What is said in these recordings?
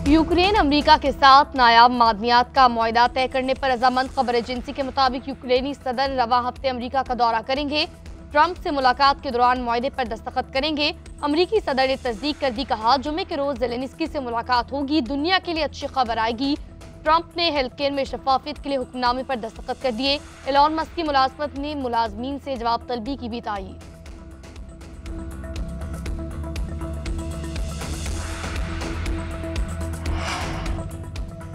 Ukraine America के साथ नायाब मादनियात का मुआहदा तय करने पर रजामंद। खबर एजेंसी के मुताबिक यूक्रेनी सदर रवां हफ्ते अमेरिका का दौरा करेंगे। ट्रंप से मुलाकात के दौरान मुआहदे पर दस्तखत करेंगे। अमेरिकी सदर ने तस्दीक कर दी। कहा, जुमे के रोज ज़ेलेंस्की से मुलाकात होगी, दुनिया के लिए अच्छी खबर आएगी। ट्रंप ने हेल्थकेयर में शफाफियत के लिए हुक्मनामे पर दस्तखत कर दिए। एलॉन मस्क की मुलाजमत ने मुलाजमीन से जवाब तलबी की भी तायीद।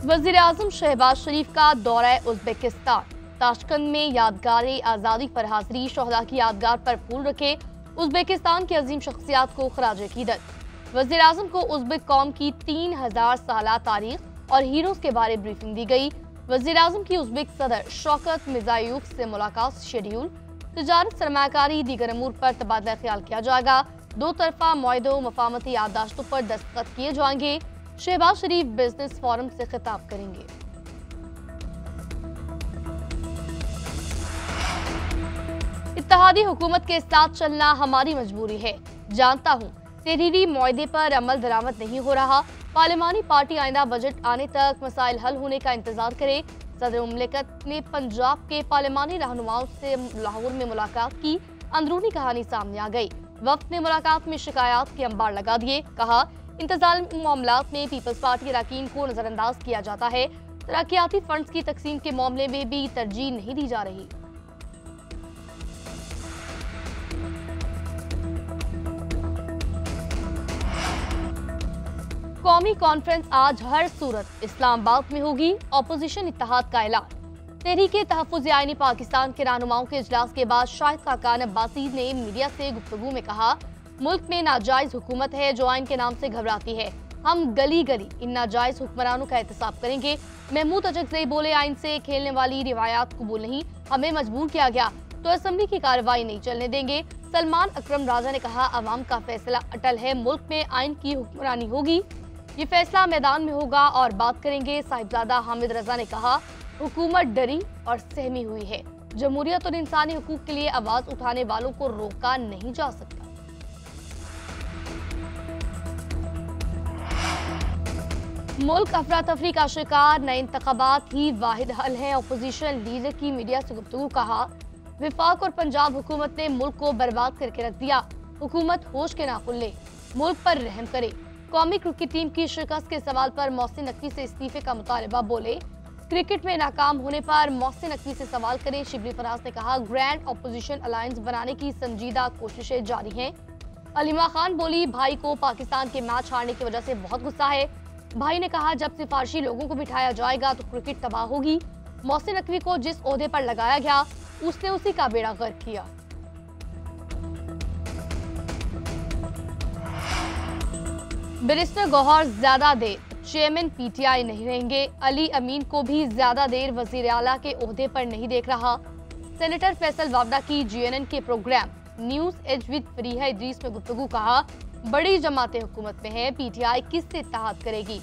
वज़ीर आज़म शहबाज शरीफ का दौरा उज़्बेकिस्तान। ताशकंद में यादगार आज़ादी पर हाजिरी। शोहदा की यादगार पर फूल रखे। उज़्बेकिस्तान की अजीम शख्सियात को खराज अकीदत। वज़ीर आज़म को उज़्बेक कौम की 3000 साला तारीख और हीरोज के बारे ब्रीफिंग दी गई। वज़ीर आज़म की उज़्बेक सदर शौकत मिर्ज़ायोव से मुलाकात शेड्यूल। तिजारत, सरमायाकारी, दीगर अमूर पर तबादला ख्याल किया जाएगा। दो तरफा मुआहदों, मफाहमती याददाश्तों पर दस्तखत किए जाएंगे। शहबाज शरीफ बिजनेस फोरम से खिताब करेंगे। इत्तेहादी हुकूमत के साथ चलना हमारी मजबूरी है। जानता हूँ तहरीरी मुआहदे पर अमल दरामद नहीं हो रहा। पार्लिमानी पार्टी आइंदा बजट आने तक मसाइल हल होने का इंतजार करे। सदर मुमलिकत ने पंजाब के पार्लिमानी रहनुमाओं से लाहौर में मुलाकात की। अंदरूनी कहानी सामने आ गई। वफ्द ने मुलाकात में शिकायत के अंबार लगा दिए। कहा, इंतजामी मामलात में पीपल्स पार्टी अरकान को नजरअंदाज किया जाता है। तरक्याती फंड्स की तकसीम के मामले में भी तरजीह नहीं दी जा रही। कौमी कॉन्फ्रेंस आज हर सूरत इस्लामाबाद में होगी। अपोजिशन इत्तेहाद का ऐलान। तहरीके तहफ़्फ़ुज़ आईनी पाकिस्तान के रहनुमाओं के इजलास के बाद शाहिद खाकान अब्बासी ने मीडिया से गुफ्तगू में कहा, मुल्क में नाजायज हुकूमत है जो आइन के नाम से घबराती है। हम गली गली इन नाजायज हुक्मरानों का एहतसाब करेंगे। महमूद अचकज़ई बोले, आइन से खेलने वाली रिवायात कबूल नहीं, हमें मजबूर किया गया तो असम्बली की कार्रवाई नहीं चलने देंगे। सलमान अकरम राजा ने कहा, अवाम का फैसला अटल है, मुल्क में आइन की हुक्मरानी होगी, ये फैसला मैदान में होगा और बात करेंगे। साहिबजादा हामिद रजा ने कहा, हुकूमत डरी और सहमी हुई है। जमहूरियत और इंसानी हुकूक के लिए आवाज उठाने वालों को रोका नहीं जा सकता। मुल्क अफरा तफरी का शिकार, नए इंतखाबात ही वाहिद हल है। अपोजिशन लीडर की मीडिया से गुफ्तगू। कहा, विफाक और पंजाब हुकूमत ने मुल्क को बर्बाद करके रख दिया। हुकूमत होश के नाखुन ले, मुल्क पर रहम करे। कौमी क्रिकेट टीम की शिकस्त के सवाल पर मोहसिन नकवी से इस्तीफे का मुतालबा। बोले, क्रिकेट में नाकाम होने पर मोहसिन नकवी से सवाल करें। शिबली फराज ने कहा, ग्रैंड अपोजिशन अलायंस बनाने की संजीदा कोशिशें जारी हैं। अलीमा खान बोली, भाई को पाकिस्तान के मैच हारने की वजह से बहुत गुस्सा है। भाई ने कहा, जब सिफारशी लोगों को बिठाया जाएगा तो क्रिकेट तबाह होगी। मोहसिन नकवी को जिस ओहदे पर लगाया गया उसने उसी का बेड़ा गर्क किया। बैरिस्टर गौहर ज्यादा देर चेयरमैन पीटीआई नहीं रहेंगे। अली अमीन को भी ज्यादा देर वजीर आला के ओहदे पर नहीं देख रहा। सेनेटर फैसल वावडा की जीएनएन के programme news edge with Fareeha Idrees में गुफ्तगू। कहा, बड़ी जमातें हुकूमत में है, पीटीआई किससे इत्तेहाद करेगी?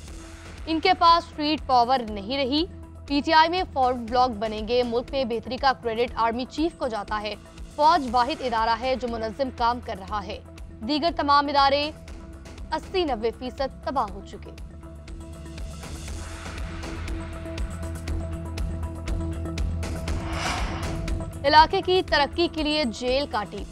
इनके पास स्ट्रीट पावर नहीं रही। पीटीआई में फॉरवर्ड ब्लॉक बनेंगे। मुल्क में बेहतरी का क्रेडिट आर्मी चीफ को जाता है। फौज वाहिद इदारा है जो मुनज़्ज़म काम कर रहा है। दीगर तमाम इदारे 80-90% तबाह हो चुके। इलाके की तरक्की के लिए जेल काटी,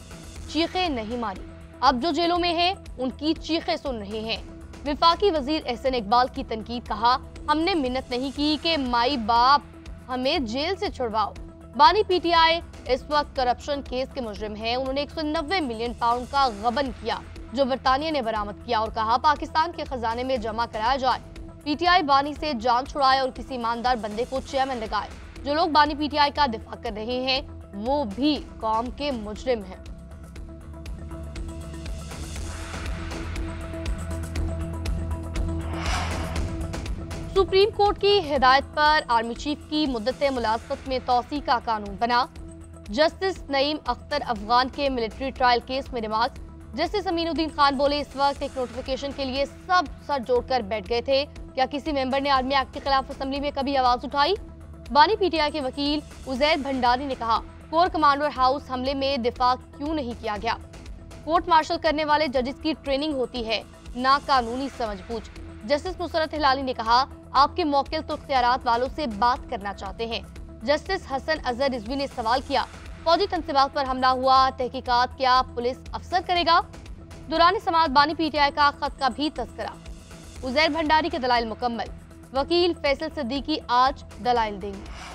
चीखें नहीं मारी। अब जो जेलों में हैं उनकी चीखें सुन रहे हैं। विफाकी वजीर एहसन इकबाल की तनकीद। कहा, हमने मिन्नत नहीं की कि माई बाप हमें जेल से छुड़वाओ। बानी पीटीआई इस वक्त करप्शन केस के मुजरिम हैं। उन्होंने 190 मिलियन पाउंड का गबन किया जो बरतानिया ने बरामद किया और कहा, पाकिस्तान के खजाने में जमा कराया जाए। पीटीआई बानी से जान छुड़ाए और किसी ईमानदार बंदे को चेयरमैन लगाए। जो लोग बानी पीटीआई का दिफा कर रहे हैं वो भी कौम के मुजरिम हैं। सुप्रीम कोर्ट की हिदायत पर आर्मी चीफ की मुद्दत मुलाजमत में तौसी का कानून बना। जस्टिस नईम अख्तर अफगान के मिलिट्री ट्रायल केस में रिमार्क। जस्टिस अमीनुद्दीन खान बोले, इस वक्त एक नोटिफिकेशन के लिए सब सर जोड़कर बैठ गए थे। क्या किसी मेंबर ने आर्मी एक्ट के खिलाफ असेंबली में कभी आवाज उठाई? बानी पीटीआई के वकील उजैर भंडारी ने कहा, कोर कमांडर हाउस हमले में दिफा क्यों नहीं किया गया? कोर्ट मार्शल करने वाले जजेस की ट्रेनिंग होती है, ना कानूनी समझबूझ। जस्टिस नुसरत हिलाली ने कहा, आपके मौकिल तो इख्तियारात वालों से बात करना चाहते हैं। जस्टिस हसन अजहर रिजवी ने सवाल किया, फौजी तंसीबात पर हमला हुआ, तहकीकात क्या पुलिस अफसर करेगा? दुरानी समात बानी पीटीआई का खत का भी तस्करा। उजैर भंडारी के दलाइल मुकम्मल, वकील फैसल सिद्दीकी आज दलाइल देंगे।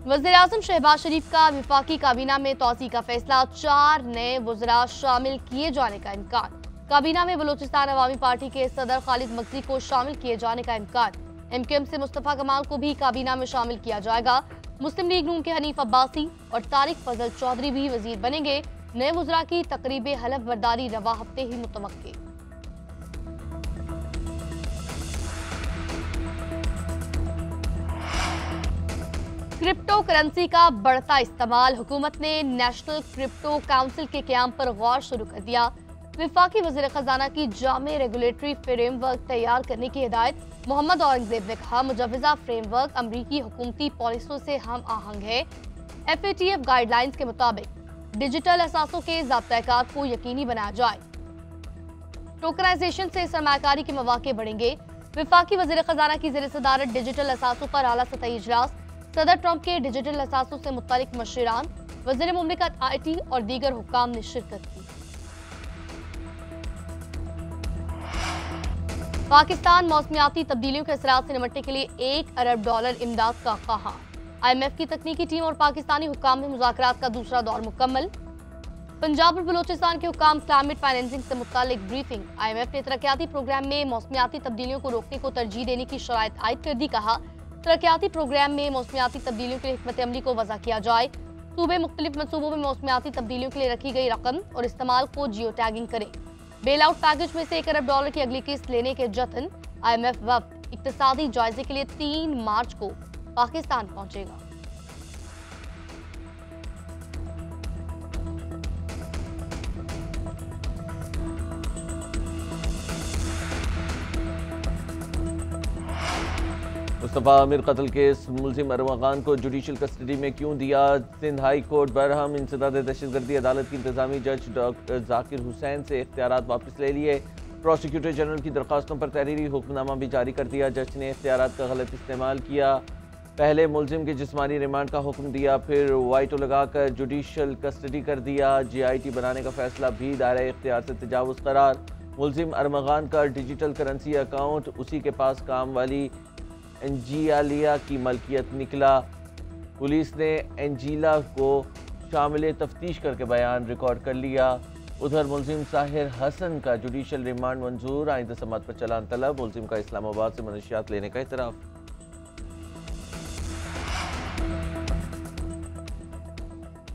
वज़ीर-ए-आज़म शहबाज शरीफ का विफाकी काबीना में तोसी का फैसला, 4 नए वज़रा शामिल किए जाने का इम्कान। काबीना में बलूचिस्तान अवामी पार्टी के सदर खालिद मगजी को शामिल किए जाने का इम्कान। एमक्यूएम से मुस्तफा कमाल को भी काबीना में शामिल किया जाएगा। मुस्लिम लीग नून के हनीफ अब्बासी और तारिक फजल चौधरी भी वजीर बनेंगे। नए वज़रा की तकरीब हलफ बर्दारी रवा हफ्ते ही मुतवक्किल। क्रिप्टो करेंसी का बढ़ता इस्तेमाल, हुकूमत ने नेशनल क्रिप्टो काउंसिल के क़याम पर गौर शुरू कर दिया। विफाकी वज़ीर खजाना की जामे रेगुलेटरी फ्रेमवर्क तैयार करने की हिदायत। मोहम्मद औरंगजेब ने कहा, मुजवजा फ्रेमवर्क अमरीकी हुकूमती पॉलिसियों से हम आहंग है। FATF गाइडलाइंस के मुताबिक डिजिटल असासों के ज़ाब्ता-ए-कार को यकीनी बनाया जाए। टोकनाइजेशन से सरमायाकारी के मौके बढ़ेंगे। विफाकी वज़ीर खजाना की ज़ेर सदारत डिजिटल असासों पर आला सतही इजलास। सदर ट्रंप के डिजिटल असासों से मुत्तलिक मशीरान, वज़ीर मुमलिकत IT और दीगर हुक्काम ने शिरकत की। पाकिस्तान मौसमियाती तब्दीलियों के असरात से निपटने के लिए $1 अरब इमदाद का ख्वाहा। IMF की तकनीकी टीम और पाकिस्तानी हुक्काम में मुज़ाकरात का दूसरा दौर मुकम्मल। पंजाब और बलूचिस्तान के हुक्काम क्लाइमेट फाइनेंसिंग से मुत्तलिक ब्रीफिंग। IMF ने तरक्याती प्रोग्राम में मौसमियाती तब्दीलियों को रोकने को तरजीह देने की शराइत आयद कर दी। कहा, तरक्याती प्रोग्राम में मौसमियाती तब्दीलियों के लिए हिकमत अमली को वज़ा किया जाए। सूबे मुख्तलिफ मनसूबों में मौसमियाती तब्दीलियों के लिए रखी गई रकम और इस्तेमाल को जियो टैगिंग करें। बेल आउट पैकेज में से $1 अरब की अगली किस्त लेने के जतन। IMF वफ्द इक्तिसादी जायजे के लिए 3 मार्च को पाकिस्तान पहुंचेगा। मुस्तफा आमिर कत्ल केस मुलजिम अरवा खान को जुडिशल कस्टडी में क्यों दिया? सिंध हाई कोर्ट बरहम इंसदाद दहशतगर्दी अदालत की इंतजामी जज डॉक्टर जाकिर हुसैन से इख्तियारात वापस ले लिए। प्रोसिक्यूटर जनरल की दरखास्तों पर तहरीरी हुक्मनामा भी जारी कर दिया। जज ने इख्तियारात का गलत इस्तेमाल किया। पहले मुलजिम के जिस्मानी रिमांड का हुक्म दिया, फिर वाइटो लगाकर जुडिशल कस्टडी कर दिया। GIT बनाने का फैसला भी दायरा इख्तियार से तजावुज़ करार। मुलजिम अरमा खान का डिजिटल करेंसी अकाउंट उसी के पास काम वाली एंजिलिया की मलकियत निकला। पुलिस ने एंजिला को शामिल तफ्तीश करके बयान रिकॉर्ड कर लिया। उधर मुलजिम साहिर हसन का जुडिशल रिमांड मंजूर। आइंदा समात पर चलान तलब। मुलजिम का इस्लामाबाद से मनशियात लेने का इतराफ़।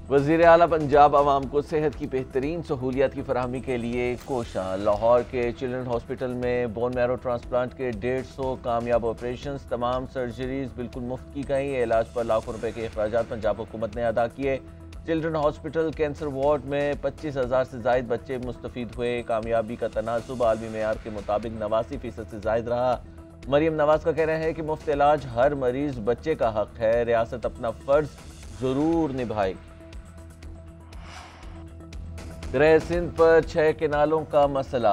वज़ीर आला पंजाब आवाम को सेहत की बेहतरीन सहूलियात की फराहमी के लिए कोशा। लाहौर के चिल्ड्रन हॉस्पिटल में बोन मैरो ट्रांसप्लांट के 150 कामयाब ऑपरेशन, तमाम सर्जरीज बिल्कुल मुफ्त की गई। इलाज पर लाखों रुपए के अखराजात पंजाब हुकूमत ने अदा किए। चिल्ड्रन हॉस्पिटल कैंसर वार्ड में 25,000 से जायद बच्चे मुस्तफीद हुए। कामयाबी का तनासुब आलमी मेयार के मुताबिक 89% से जायद रहा। मरियम नवाज का कहना है कि मुफ्त इलाज हर मरीज बच्चे का हक है। रियासत अपना फर्ज जरूर निभाएगी। ग्रह सिंध पर 6 केनालों का मसला।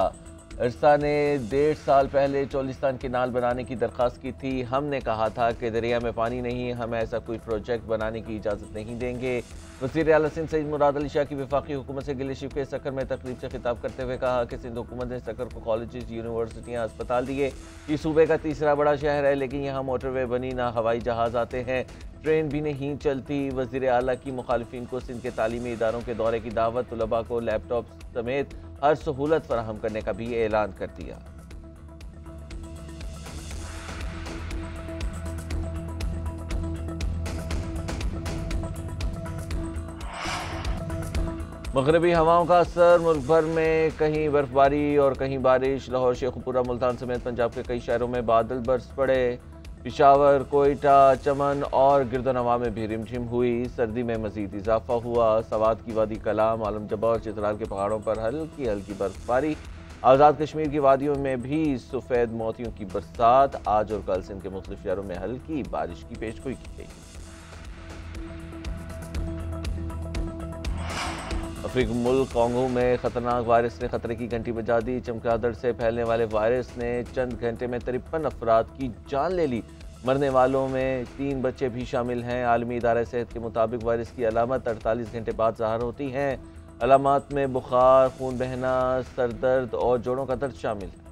इरसा ने 1.5 साल पहले चौलिस्तान केनाल बनाने की दरख्वास्त की थी। हमने कहा था कि दरिया में पानी नहीं, हम ऐसा कोई प्रोजेक्ट बनाने की इजाज़त नहीं देंगे। वज़ीर आला सिंध सईद मुराद अली शाह की वफाकी हुकूमत से गिले शिकवे सकर में तकरीब से खिताब करते हुए कहा कि सिंध हुकूमत ने सकर को कॉलेजेस, यूनिवर्सिटियाँ, अस्पताल दिए। ये सूबे का तीसरा बड़ा शहर है, लेकिन यहाँ मोटरवे बनी ना हवाई जहाज़ आते हैं, ट्रेन भी नहीं चलती। वज़ीर आला की मुखालिफिन को सिंध के तालीमी इदारों के दौरे की दावत, तलबा को लैपटॉप समेत हर सहूलत फराहम करने का भी ऐलान कर दिया। मगरबी हवाओं का असर, मुल्क भर में कहीं बर्फबारी और कहीं बारिश। लाहौर, शेखुपुरा, मुल्तान समेत पंजाब के कई शहरों में बादल बरस पड़े। पिशावर, कोयटा, चमन और गिरदनवा में भी रिमझिम हुई। सर्दी में मजीद इजाफा हुआ। सवात की वादी, कलाम, आलमजबा और चित्राल के पहाड़ों पर हल्की हल्की बर्फबारी। आज़ाद कश्मीर की वादियों में भी सफ़ेद मोतियों की बरसात। आज और कल सिंध के मुख्तलिफ शहरों में हल्की बारिश की पेशगोई की गई। अफ्रीकी मुल्क कॉन्गो में खतरनाक वायरस ने खतरे की घंटी बजा दी। चमगादड़ से फैलने वाले वायरस ने चंद घंटे में 53 अफराद की जान ले ली। मरने वालों में 3 बच्चे भी शामिल हैं। आलमी इदारा सेहत के मुताबिक वायरस की अलामत 48 घंटे बाद ज़ाहिर होती हैं। अलामात में बुखार, खून बहना, सर दर्द और जोड़ों का दर्द शामिल है।